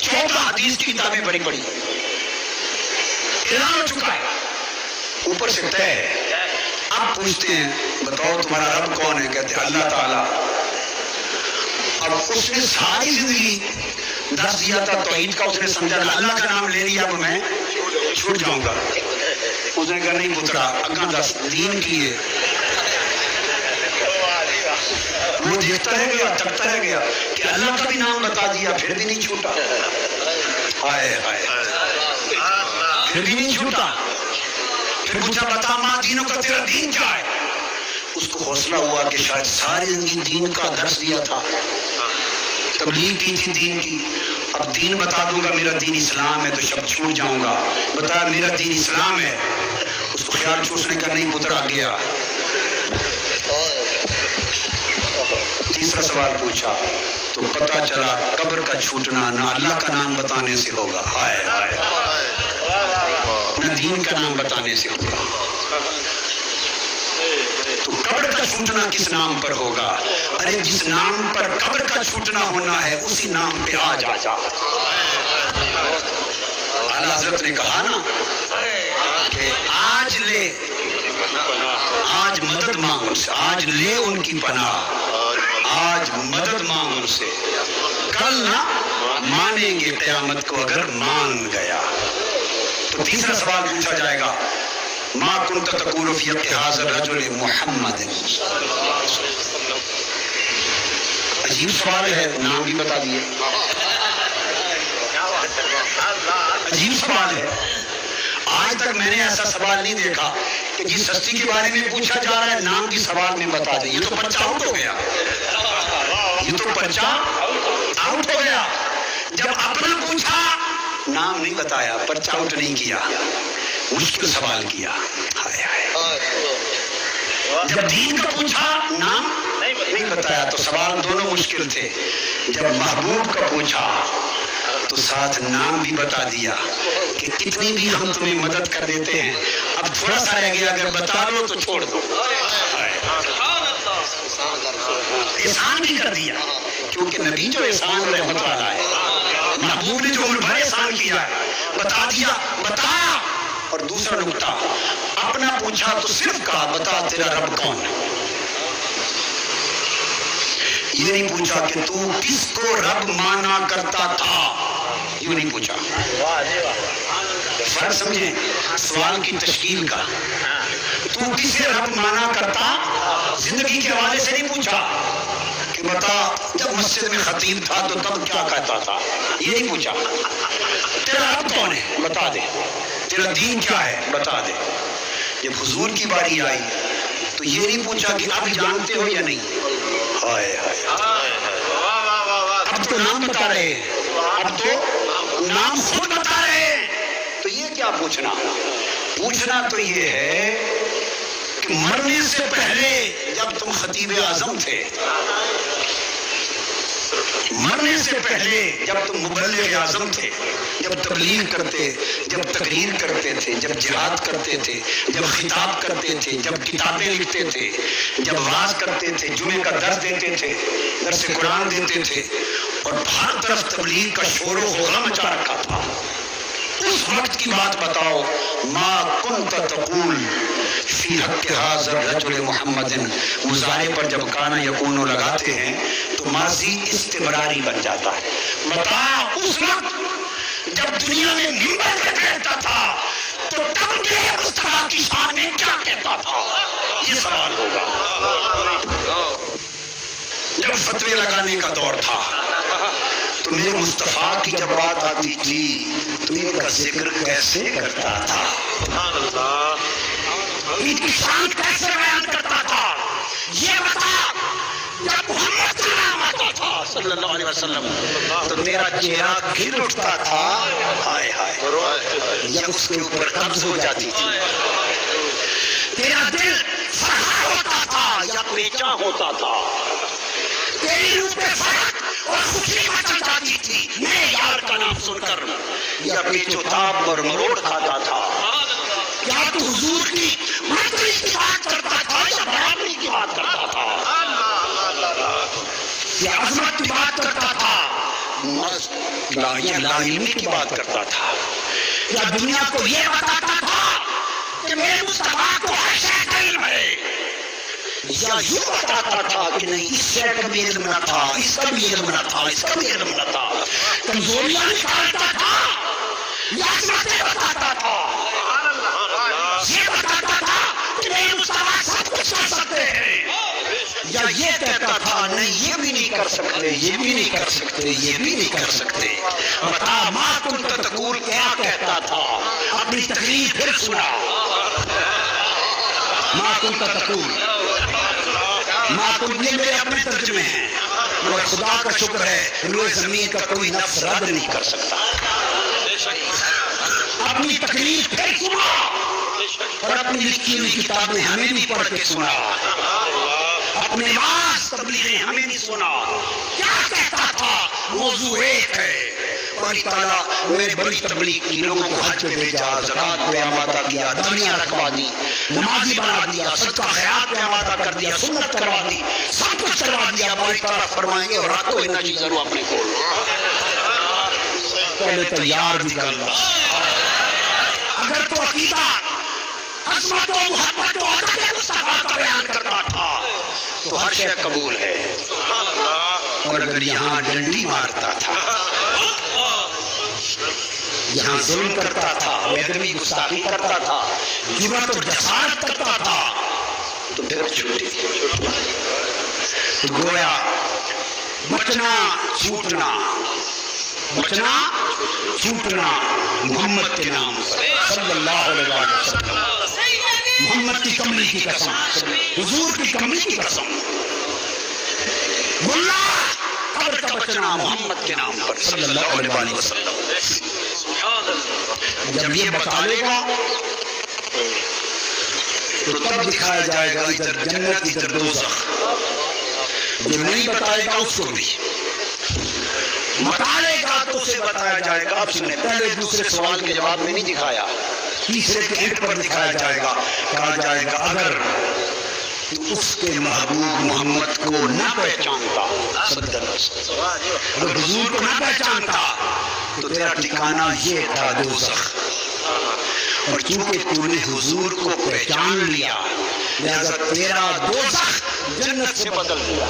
14 حدیث کی کتابیں بڑی بڑی اعلان ہو چکا ہے، اوپر سے طے ہے۔ اب پوچھتے ہیں بتاؤ تمہارا رب کون ہے؟ کہتے ہیں اللہ تعالیٰ۔ اب اس نے ساری زندگی درس دیا تھا توحید کا، اس نے سمجھا کہ اللہ کا نام لے لیا اب میں چھوٹ جاؤں گا۔ اس نے کہا نہیں پترا، اگاں دس دین کی ہے۔ وہ دیکھتا رہ گیا، تکتا رہ گیا کہ اللہ کا بھی نام بتا دیا، پھر بھی نہیں چھوٹا۔ ہائے ہائے، پھر بھی نہیں چھوٹا۔ پھر پوچھا بتا ماں دینوں کا تیرا دین کیا ہے؟ اس کو حوصلہ ہوا کہ شاید ساری زندگی دین کا درس دیا تھا، تبلیغ کی تھی دین کی، اب دین بتا دوں گا میرا دین اسلام ہے تو شب چھوٹ جاؤں گا۔ بتا میرا دین اسلام ہے، اس کو خیال چھوٹنے کا نہیں، پترا گیا۔ تیسرا سوال پوچھا تو پتا چلا قبر کا چھوٹنا نہ اللہ کا نام بتانے سے ہوگا، ہائے ہائے، نہ دین کا نام بتانے سے ہوگا۔ تو قبر کا چھوٹنا کس نام پر ہوگا؟ ارے جس نام پر قبر کا چھوٹنا ہونا ہے اسی نام پہ آج آ جا۔ اعلیٰ حضرت نے کہا نا کہ آج لے، آج مدد مانگ ان سے، آج لے ان کی پناہ، آج مدد مانگ ان سے، کل نہ مانیں گے قیامت کو اگر مان گیا۔ تو تیسرا سوال پوچھا جائے گا ما کنت تقول فی حق ھذا الرجل محمد۔ عجیب سوال ہے، نام بھی بتا دیے، عجیب سوال ہے۔ آج تک میں نے ایسا سوال نہیں دیکھا کہ جس ہستی کے بارے میں پوچھا جا رہا ہے نام بھی سوال میں بتا دیں۔ یہ تو پرچہ آؤٹ ہو گیا، یہ تو پرچہ آؤٹ ہو گیا۔ جب اپنا پوچھا نام نہیں بتایا، پرچہ آؤٹ نہیں کیا، مشکل سوال کیا، ہائے ہائے۔ جب دین کا پوچھا نام نہیں بتایا تو سوال دونوں مشکل تھے۔ جب محبوب کا پوچھا تو ساتھ نام بھی بتا دیا کہ اتنی بھی ہم تمہیں مدد کر دیتے ہیں، اب تھوڑا سا رہ گیا، اگر بتا دو تو چھوڑ دو۔ احسان بھی کر دیا، کیونکہ نبی جو احسان رحمت والا ہے، محبوب نے جو عمر بھر احسان کیا ہے، بتا دیا، بتایا۔ اور دوسرا نکتہ، اپنا پوچھا تو صرف کہا بتا تیرا رب کون ہے، یہ نہیں پوچھا کہ تو کس کو رب مانا کرتا تھا، یوں نہیں پوچھا۔ فرق سمجھیں سوال کی تشکیل کا، تو کسے رب مانا کرتا، زندگی کے حوالے سے نہیں پوچھا کہ بتا جب مسجد میں خطیب تھا تو تب کیا کہتا تھا، یہ نہیں پوچھا۔ تیرا رب کون ہے بتا دے، تیرا دین کیا ہے بتا دے۔ جب حضور کی باری آئی تو یہ نہیں پوچھا کہ اب جانتے ہو یا نہیں، ہائے ہائے، اب تو نام بتا رہے ہیں، اب تو نام خود بتا رہے ہیں، تو یہ کیا پوچھنا؟ پوچھنا تو یہ ہے کہ مرنے سے پہلے جب تم خطیب اعظم تھے، مرنے سے پہلے جب تم مبلغ اعظم تھے، جب تبلیغ کرتے، جب تقریر کرتے تھے، جب جہاد کرتے تھے، جب خطاب کرتے تھے، جب کتابیں لکھتے تھے، جب واعظ کرتے تھے، جمعے کا درس دیتے تھے، درس قرآن دیتے تھے، اور ہر طرف تبلیغ کا شور و غوغا مچا رکھا تھا، اس وقت کی بات بتاؤ۔ ما کنت تقول فی حق ھذا الرجل محمد، مضارع پر جب کانا یکون لگاتے ہیں تو ماضی استمراری بن جاتا ہے۔ بتا اس وقت جب دنیا میں منبر پہ بیٹھتا تھا تو تب میرے مصطفیٰ کی شان میں کیا کہتا تھا، یہ سوال ہوگا۔ جب فتوے لگانے کا دور تھا تو میرے مصطفیٰ کی جب بات آتی تھی تو ان کا ذکر کیسے کرتا تھا، ان کی شان کیسے بیان کرتا تھا، یہ بتا۔ جب محمد کا نام آتا تھا صلی اللہ علیہ وسلم تو تیرا چہرہ کھل اٹھتا تھا، ہائے ہائے، یا اس کے اوپر قبض ہو جاتی تھی، تیرا دل فرحا ہوتا تھا یا بےچاں ہوتا تھا، تیری روح پہ فرح اور خوشی مچل جاتی تھی میرے یار کا نام سن کر، یا پیچ و تاب اور مروڑ کھاتا تھا۔ کیا تو حضور کی مرضی کی بات کرتا تھا یا برابری کی بات کرتا تھا، یا عظمت کی بات کرتا تھا لا علمی کی بات کرتا تھا، یا دنیا کو یہ بتاتا تھا کہ میرے مصطفیٰ کو ہر شے کا علم ہے، یا یوں بتاتا تھا کہ نہیں اس شے کا بھی علم نہ تھا، اس کا بھی علم نہ تھا، اس کا بھی علم نہ تھا، کمزوریاں نکالتا تھا یا عظمتیں بتاتا تھا، یہ بتاتا تھا کہ میرے مصطفیٰ سب کچھ کر سکتے ہیں، یا یہ کہتا تھا نہیں یہ بھی نہیں کر سکتے، یہ بھی نہیں کر سکتے، یہ بھی نہیں کر سکتے؟ بتا ما کنت تقول کیا کہتا تھا؟ اپنی تقریر پھر سنا، ما کنت تقول، ما کنت یہ میرے اپنے ترجمے ہیں، مگر خدا کا شکر ہے روئے زمین کا کوئی نفس رد نہیں کر سکتا۔ اپنی تقریر پھر سنا اور اپنی لکھی ہوئی کتابیں ہمیں بھی پڑھ کے سنا، اپنے واز تبلیغیں ہمیں نہیں سنا۔ کیا کہتا تھا؟ موضوع ایک ہے، باری تعالیٰ میرے بڑی تبلیغ کی، لوگوں کو حج پہ بھیجا، زکوٰۃ پہ آمادہ کیا، داڑیاں رکھوا دی، نمازی بنا دیا، صدقہ خیرات پہ آمادہ کر دیا، سنت کروا دی، سب کچھ کروا دیا۔ باری تعالیٰ فرمائیں گے اور رکھو انہاں چیزاں نوں اپنے کول، پہلے تیار بھی کر لو۔ اگر تو عقیدہ عظمت و محبت و عدد مصطفیٰ کا بیان کرتا تھا تو ہر شے قبول ہے، اور اگر یہاں ڈنڈی مارتا تھا، یہاں ظلم کرتا تھا، بیدبی گستاخی کرتا تھا، جرأت اور جسارت کرتا تھا، تو پھر چھوٹی تو گویا بچنا چھوٹنا، بچنا چھوٹنا محمد کے نام پر صلی اللہ علیہ وسلم، محمد کی کملی کی قسم، حضور کی کملی کی قسم، ملا قبر کا بچنا محمد کے نام پر صلی اللہ علیہ وسلم۔ جب یہ بتا لے گا تو تب دکھایا جائے گا ادھر جنت ادھر دوزخ، جو نہیں بتائے گا اس کو بھی بتا لے گا تو اسے بتایا جائے گا۔ اب سنیں، پہلے دوسرے سوال کے جواب میں نہیں دکھایا، تیسرے کے اینڈ پر دکھایا جائے گا، کہا جائے گا اگر تو اس کے محبوب محمد کو نہ پہچانتا، اگر حضور کو نہ پہچانتا تو تیرا ٹھکانہ یہ تھا دوزخ، اور چونکہ تو نے حضور کو پہچان لیا لہذا تیرا دوزخ جنت سے بدل دیا۔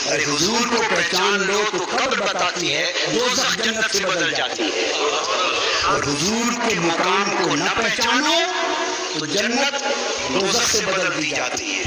ارے حضور کو پہچان لو تو قبر بتاتی ہے دوزخ جنت سے بدل جاتی ہے، اور حضور کے مقام کو نہ پہچانو تو جنت دوزخ سے بدل دی جاتی ہے۔